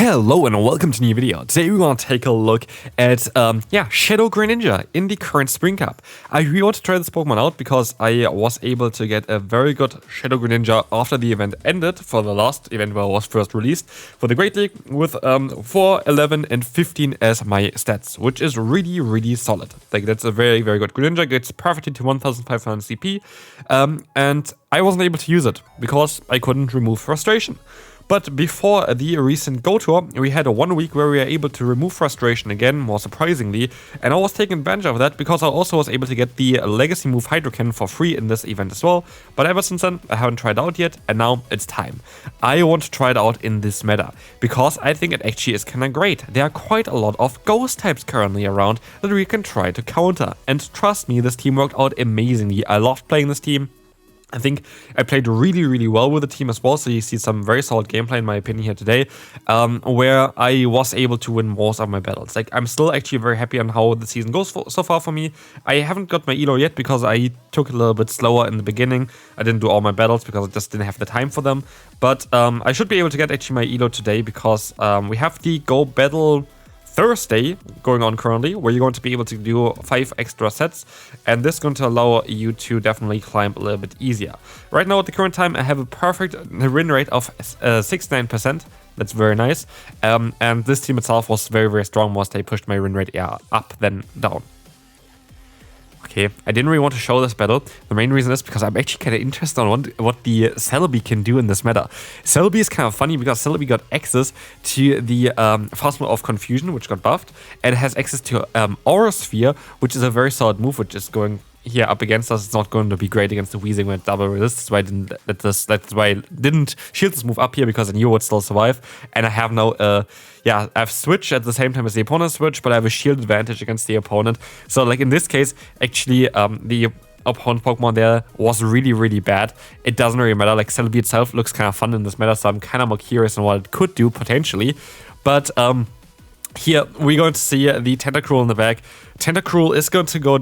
Hello and welcome to a new video. Today we're going to take a look at Shadow Greninja in the current Spring Cup. I really want to try this Pokemon out because I was able to get a very good Shadow Greninja after the event ended for the last event where it was first released for the Great League with 4, 11 and 15 as my stats, which is really solid. Like that's a very good Greninja, gets perfectly to 1500 CP, and I wasn't able to use it because I couldn't remove Frustration. But before the recent Go Tour, we had a 1 week where we were able to remove Frustration again, more surprisingly, and I was taking advantage of that because I also was able to get the Legacy move Hydrocan for free in this event as well. But ever since then, I haven't tried it out yet, and now it's time. I want to try it out in this meta, because I think it actually is kinda great. There are quite a lot of Ghost types currently around that we can try to counter, and trust me, this team worked out amazingly. I loved playing this team. I think I played really well with the team as well, so you see some very solid gameplay in my opinion here today, where I was able to win most of my battles. Like, I'm still actually very happy on how the season goes so far for me. I haven't got my elo yet because I took it a little bit slower in the beginning. I didn't do all my battles because I just didn't have the time for them, but I should be able to get actually my elo today because we have the Go Battle Thursday going on currently, where you're going to be able to do 5 extra sets, and this is going to allow you to definitely climb a little bit easier. Right now at the current time I have a perfect win rate of 69%. That's very nice, and this team itself was very strong once they pushed my win rate up then down. Okay, I didn't really want to show this battle. The main reason is because I'm actually kind of interested on what the Celebi can do in this meta. Celebi is kind of funny because Celebi got access to the Fast Move of Confusion, which got buffed, and has access to Aura Sphere, which is a very solid move, which is going here up against us. It's not going to be great against the Weezing with double resist. That's why I didn't shield this move up here, because I knew it would still survive. And I have now I've switched at the same time as the opponent switched, but I have a shield advantage against the opponent. So like in this case, actually the opponent Pokemon there was really bad. It doesn't really matter. Like, Celebi itself looks kind of fun in this meta, so I'm kind of more curious on what it could do potentially. But here we're going to see the Tentacruel in the back. Tentacruel is going to go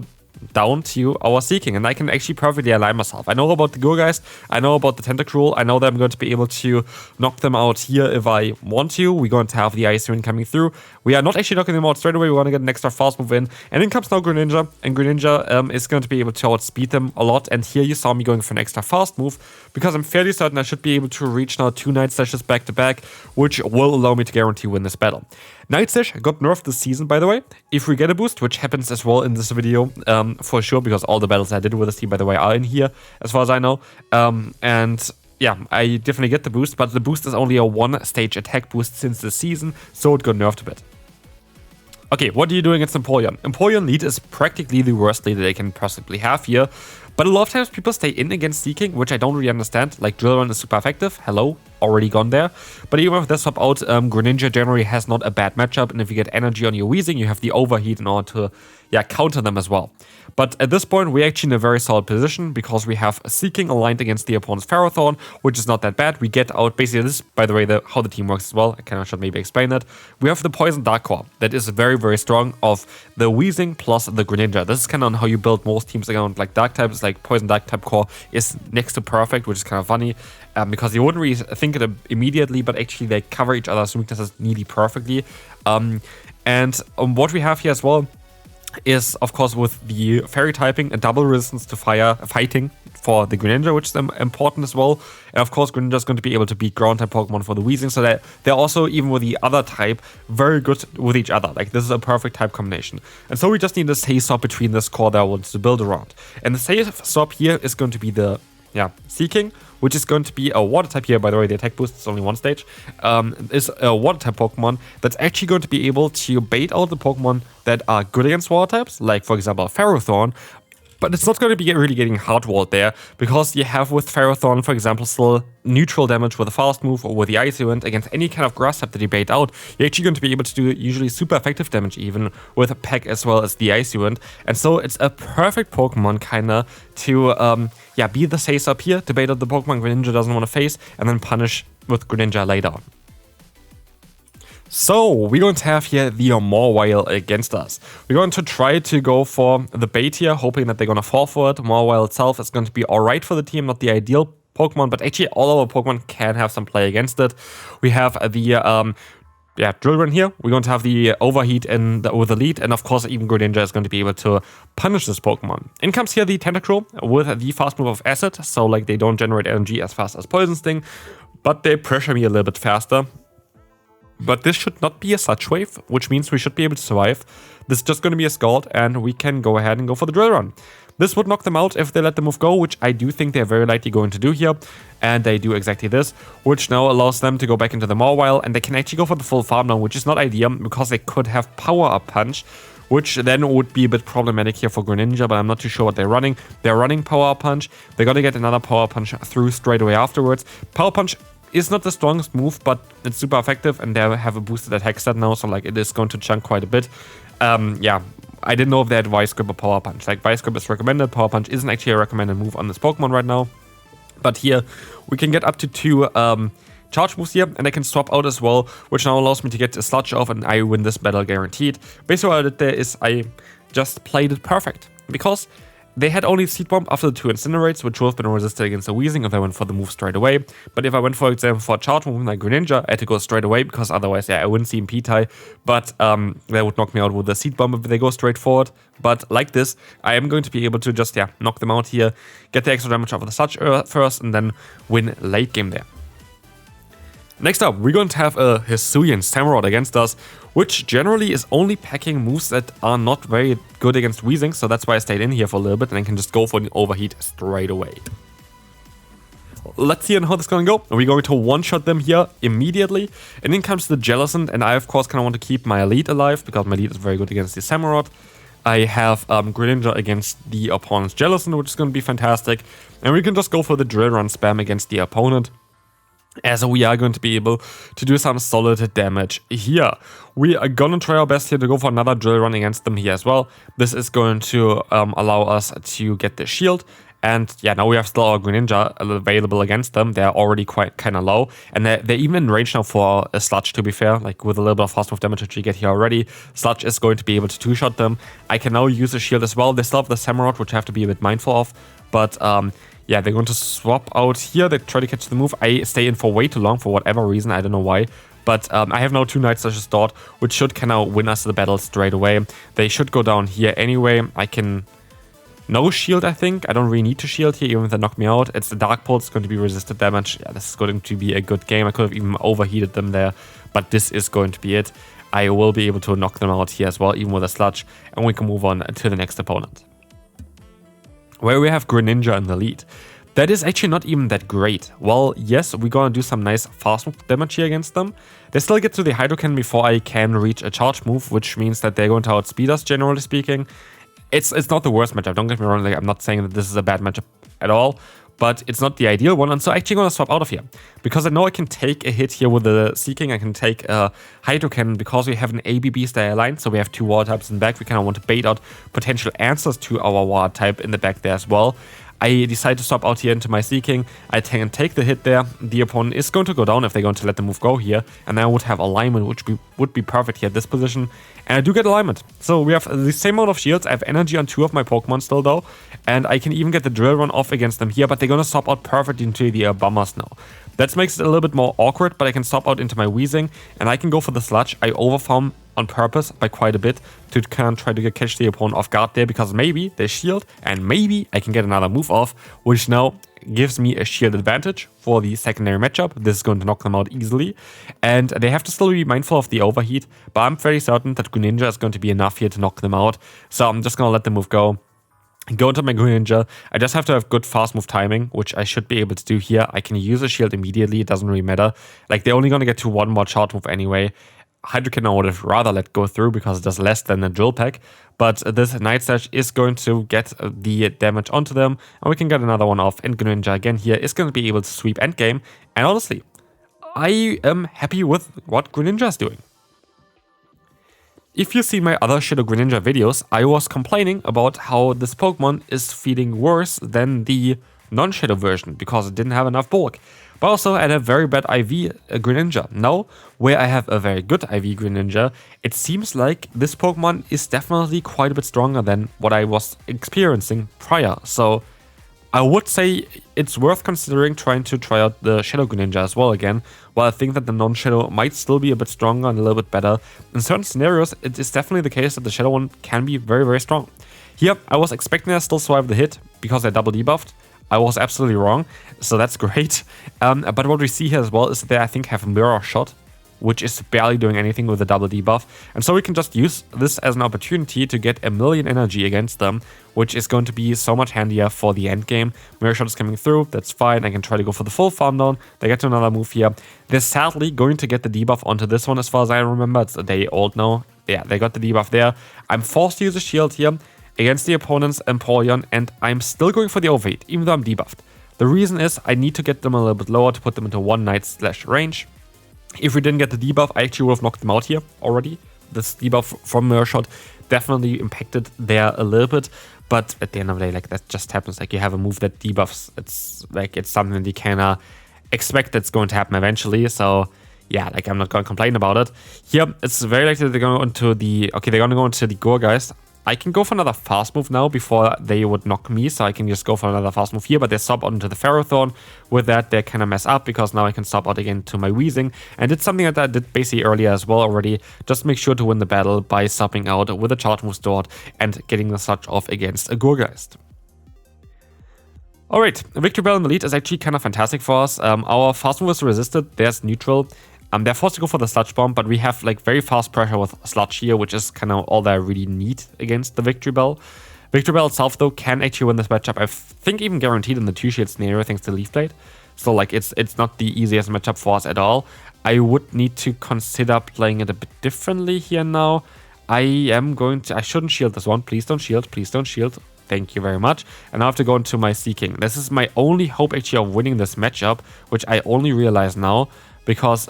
down to our Seeking, and I can actually perfectly align myself. I know about the Gourgeist, I know about the Tentacruel, I know that I'm going to be able to knock them out here if I want to. We're going to have the Ice Wind coming through. We are not actually knocking them out straight away. We want to get an extra fast move in, and then comes now Greninja, and Greninja is going to be able to outspeed them a lot. And here you saw me going for an extra fast move because I'm fairly certain I should be able to reach now 2 Night Slashes back to back, which will allow me to guarantee win this battle. Night Slash got nerfed this season, by the way. If we get a boost, which happens as well in this video, for sure, because all the battles I did with this team, by the way, are in here, as far as I know. And yeah, I definitely get the boost, but the boost is only a 1-stage attack boost since the season, so it got nerfed a bit. Okay, what are you doing against Empoleon? Empoleon lead is practically the worst lead that they can possibly have here. But a lot of times people stay in against Seeking, which I don't really understand. Like, Drill Run is super effective. Hello, already gone there. But even with this swap out, Greninja generally has not a bad matchup. And if you get energy on your Weezing, you have the Overheat in order to counter them as well. But at this point, we're actually in a very solid position because we have Seeking aligned against the opponent's Ferrothorn, which is not that bad. We get out, basically this is, by the way, how the team works as well. I should maybe explain that. We have the Poison Dark Core that is very strong of the Weezing plus the Greninja. This is kind of how you build most teams around like Dark types. Like Poison Dark type core is next to perfect, which is kind of funny because you wouldn't really think it immediately, but actually they cover each other's weaknesses nearly perfectly. And what we have here as well is, of course, with the Fairy typing, a double resistance to fighting for the Greninja, which is important as well. And of course, Greninja is going to be able to beat ground type Pokemon for the Weezing, so that they're also, even with the other type, very good with each other. Like, this is a perfect type combination. And so we just need a safe swap between this core that I want to build around. And the safe swap here is going to be the Seeking, which is going to be a water type here. By the way, the attack boost is only 1 stage. Is a water type Pokemon that's actually going to be able to bait out the Pokemon that are good against water types, like for example Ferrothorn. But it's not going to be really getting hardwalled there, because you have with Ferrothorn, for example, still neutral damage with a fast move or with the Icy Wind against any kind of grass type that you bait out. You're actually going to be able to do usually super effective damage even with a Peck as well as the Icy Wind. And so it's a perfect Pokemon kinda to be the face up here to bait out the Pokemon Greninja doesn't want to face, and then punish with Greninja later on. So we're going to have here the Mawile against us. We're going to try to go for the bait here, hoping that they're going to fall for it. Mawile itself is going to be alright for the team, not the ideal Pokemon, but actually all our Pokemon can have some play against it. We have the yeah, Drill Run here. We're going to have the Overheat with the lead, and of course even Greninja is going to be able to punish this Pokemon. In comes here the Tentacruel with the fast move of Acid, so like they don't generate energy as fast as Poison Sting, but they pressure me a little bit faster. But this should not be a Sludge Wave, which means we should be able to survive. This is just going to be a Scald, and we can go ahead and go for the Drill Run. This would knock them out if they let the move go, which I do think they're very likely going to do here. And they do exactly this, which now allows them to go back into the Mawile, and they can actually go for the full farm now, which is not ideal because they could have Power Up Punch, which then would be a bit problematic here for Greninja, but I'm not too sure what they're running. They're running Power Up Punch. They're going to get another Power Up Punch through straight away afterwards. Power Punch is not the strongest move, but it's super effective, and they have a boosted attack stat now, so like it is going to chunk quite a bit. Yeah, I didn't know if they had Vice Grip or Power Punch. Like Vice Grip is recommended, Power Punch isn't actually a recommended move on this Pokemon right now. But here we can get up to 2 charge moves here, and I can swap out as well, which now allows me to get a Sludge off, and I win this battle guaranteed. Basically what I did there is I just played it perfect, because they had only Seed Bomb after the 2 Incinerates, which would have been resisted against the Weezing if I went for the move straight away. But if I went, for example, for a charge move like Greninja, I had to go straight away, because otherwise, yeah, I wouldn't see MP-tie. But they would knock me out with the Seed Bomb if they go straight forward. But like this, I am going to be able to just, yeah, knock them out here, get the extra damage off of the Sludge first, and then win late game there. Next up, we're going to have a Hisuian Samurott against us, which generally is only packing moves that are not very good against Weezing, so that's why I stayed in here for a little bit, and I can just go for the Overheat straight away. Let's see how this is going to go. We're going to one-shot them here immediately, and in comes the Jellicent, and I of course kind of want to keep my lead alive, because my lead is very good against the Samurott. I have Greninja against the opponent's Jellicent, which is going to be fantastic, and we can just go for the Drill Run spam against the opponent, as we are going to be able to do some solid damage here. We are gonna try our best here to go for another Drill Run against them here as well. This is going to allow us to get the shield. And yeah, now we have still our Greninja available against them. They're already quite kind of low. And they're even in range now for a Sludge, to be fair. Like with a little bit of fast move damage that you get here already, Sludge is going to be able to two-shot them. I can now use a shield as well. They still have the Samurott, which I have to be a bit mindful of. But yeah, they're going to swap out here. They try to catch the move. I stay in for way too long for whatever reason. I don't know why. But I have now 2 Night Slashes stored, which should kind of win us the battle straight away. They should go down here anyway. I can... No shield, I think. I don't really need to shield here, even if they knock me out. It's the Dark Pulse, going to be resisted damage. Yeah, this is going to be a good game. I could have even overheated them there, but this is going to be it. I will be able to knock them out here as well, even with a Sludge, and we can move on to the next opponent, where we have Greninja in the lead. That is actually not even that great. Well, yes, we're gonna do some nice fast move damage here against them. They still get to the Hydro Cannon before I can reach a charge move, which means that they're going to outspeed us, generally speaking. It's not the worst matchup, don't get me wrong, like, I'm not saying that this is a bad matchup at all, but it's not the ideal one, and so I'm actually going to swap out of here. Because I know I can take a hit here with the Seeking, I can take a Hydro Cannon because we have an ABB style line, so we have 2 water types in the back. We kind of want to bait out potential answers to our water type in the back there as well. I decide to swap out here into my Seeking. I can take the hit there. The opponent is going to go down if they're going to let the move go here. And then I would have alignment, which would be perfect here at this position. And I do get alignment. So we have the same amount of shields. I have energy on 2 of my Pokemon still though. And I can even get the Drill Run off against them here. But they're going to swap out perfectly into the Bombers now. That makes it a little bit more awkward. But I can swap out into my Weezing. And I can go for the Sludge. I overfarm on purpose by quite a bit to kind of try to catch the opponent off guard there, because maybe they shield and maybe I can get another move off, which now gives me a shield advantage for the secondary matchup. This is going to knock them out easily, and they have to still be mindful of the overheat, but I'm very certain that Greninja is going to be enough here to knock them out, so I'm just going to let the move go into my Greninja. I just have to have good fast move timing, which I should be able to do here. I can use a shield immediately, it doesn't really matter. Like, they're only going to get to 1 more charge move anyway. Hydro Cannon I would have rather let go through because it does less than a Drill Peck, but this Night Slash is going to get the damage onto them, and we can get another one off, and Greninja again here is going to be able to sweep endgame, and honestly, I am happy with what Greninja is doing. If you see my other Shadow Greninja videos, I was complaining about how this Pokemon is feeling worse than the non-Shadow version because it didn't have enough bulk. But also I had a very bad IV Greninja. Now, where I have a very good IV Greninja, it seems like this Pokemon is definitely quite a bit stronger than what I was experiencing prior. So I would say it's worth considering trying to try out the Shadow Greninja as well again, while I think that the non-Shadow might still be a bit stronger and a little bit better. In certain scenarios, it is definitely the case that the Shadow one can be very, very strong. Here, I was expecting to still survive the hit because they're double debuffed. I was absolutely wrong, so that's great. But what we see here as well is that they, I think, have Mirror Shot, which is barely doing anything with a double debuff. And so we can just use this as an opportunity to get a million energy against them, which is going to be so much handier for the end game. Mirror Shot is coming through, that's fine. I can try to go for the full farm down. They get to another move here. They're sadly going to get the debuff onto this one as far as I remember. It's a day old now. Yeah, they got the debuff there. I'm forced to use a shield here against the opponent's Empoleon, and I'm still going for the overheat, even though I'm debuffed. The reason is I need to get them a little bit lower to put them into one night slash range. If we didn't get the debuff, I actually would have knocked them out here already. This debuff from Mirror Shot definitely impacted there a little bit, but at the end of the day, like, that just happens. Like, you have a move that debuffs. It's like, it's something that you can expect that's going to happen eventually. So yeah, like, I'm not going to complain about it. Here, it's very likely that they're going to go into the, okay, they're going to go into the Gourgeist. I can go for another fast move now before they would knock me, so I can just go for another fast move here, but they sub out into the Ferrothorn. With that, they kind of mess up, because now I can sub out again to my Weezing, and it's something that I did basically earlier as well already. Just make sure to win the battle by subbing out with a charge move stored and getting the Sludge off against a Gourgeist. Alright, Victreebel in the lead is actually kind of fantastic for us. Our fast move is resisted, there's neutral. They're forced to go for the Sludge Bomb, but we have like very fast pressure with Sludge here, which is kind of all that I really need against the Victreebel. Victreebel itself, though, can actually win this matchup. I think even guaranteed in the two-shield scenario thanks to Leaf Blade. So like, it's not the easiest matchup for us at all. I would need to consider playing it a bit differently here now. I shouldn't shield this one. Please don't shield. Please don't shield. Thank you very much. And I have to go into my Seeking. This is my only hope actually of winning this matchup, which I only realize now. Because,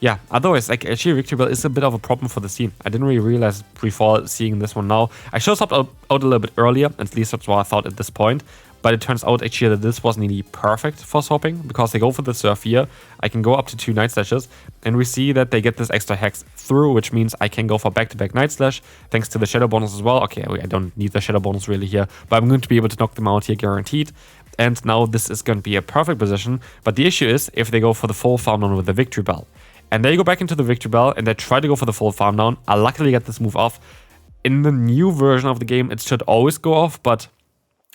yeah, otherwise, like, actually, Victreebel is a bit of a problem for the team. I didn't really realize before seeing this one now. I should have swapped out a little bit earlier, at least that's what I thought at this point. But it turns out actually that this wasn't really perfect for swapping, because they go for the Surf here. I can go up to 2 Night Slashes, and we see that they get this extra Hex through, which means I can go for back-to-back Night Slash, thanks to the Shadow bonus as well. Okay, I don't need the Shadow bonus really here, but I'm going to be able to knock them out here guaranteed. And now this is going to be a perfect position. But the issue is if they go for the full farm down with the Victreebel. And they go back into the Victreebel and they try to go for the full farm down. I luckily get this move off. In the new version of the game, it should always go off, but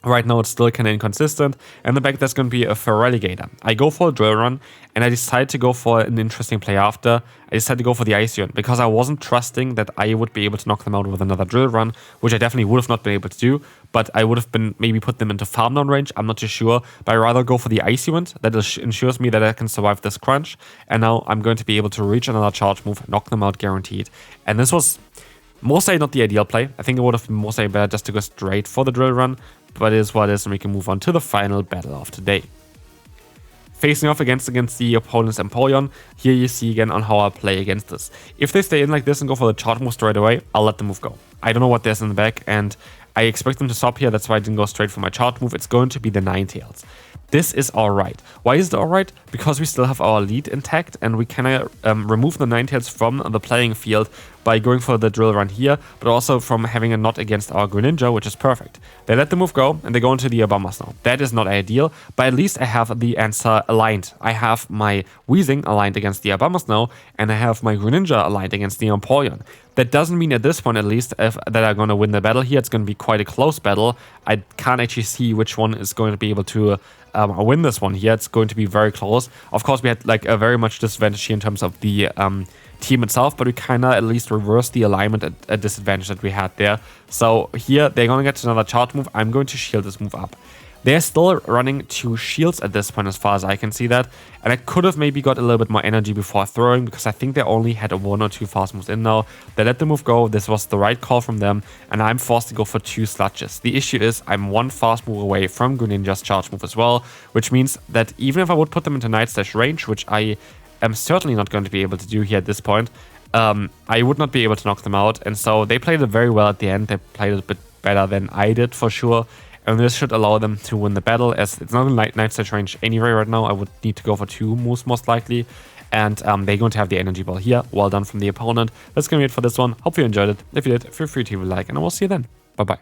right now it's still kind of inconsistent. And the back there's going to be a Feraligatr. I go for a Drill Run, and I decide to go for an interesting play after. I decided to go for the Iceon because I wasn't trusting that I would be able to knock them out with another Drill Run, which I definitely would have not been able to do, but I would have been maybe put them into farm down range. I'm not too sure, but I rather go for the Iceon. That ensures me that I can survive this crunch, and now I'm going to be able to reach another charge move, knock them out guaranteed. And this was mostly not the ideal play. I think it would have been mostly better just to go straight for the Drill Run, but it is what it is, and we can move on to the final battle of today. Facing off against the opponent's Empoleon, here you see again on how I play against this. If they stay in like this and go for the charge move straight away, I'll let the move go. I don't know what there's in the back, and I expect them to stop here. That's why I didn't go straight for my charge move. It's going to be the Ninetales. This is alright. Why is it alright? Because we still have our lead intact, and we can remove the Ninetales from the playing field by going for the Drill Run here, but also from having a knot against our Greninja, which is perfect. They let the move go, and they go into the Abomas now. That is not ideal, but at least I have the answer aligned. I have my Weezing aligned against the Abomas now, and I have my Greninja aligned against the Empoleon. That doesn't mean at this point, at least, that I'm going to win the battle here. It's going to be quite a close battle. I can't actually see which one is going to be able to win this one here. It's going to be very close. Of course, we had like a very much disadvantage here in terms of the team itself, but we kind of at least reversed the alignment at a disadvantage that we had there. So here, they're going to get another charge move. I'm going to shield this move up. They're still running 2 shields at this point as far as I can see that. And I could have maybe got a little bit more energy before throwing, because I think they only had 1 or 2 fast moves in now. They let the move go. This was the right call from them. And I'm forced to go for 2 Sludges. The issue is I'm 1 fast move away from Greninja's charge move as well, which means that even if I would put them into Night Slash range, which I am certainly not going to be able to do here at this point, I would not be able to knock them out. And so they played it very well at the end. They played it a bit better than I did for sure. And this should allow them to win the battle, as it's not in Night Slash range anyway right now. I would need to go for 2 moves most likely. And they're going to have the Energy Ball here. Well done from the opponent. That's going to be it for this one. Hope you enjoyed it. If you did, feel free to leave a like, and I will see you then. Bye-bye.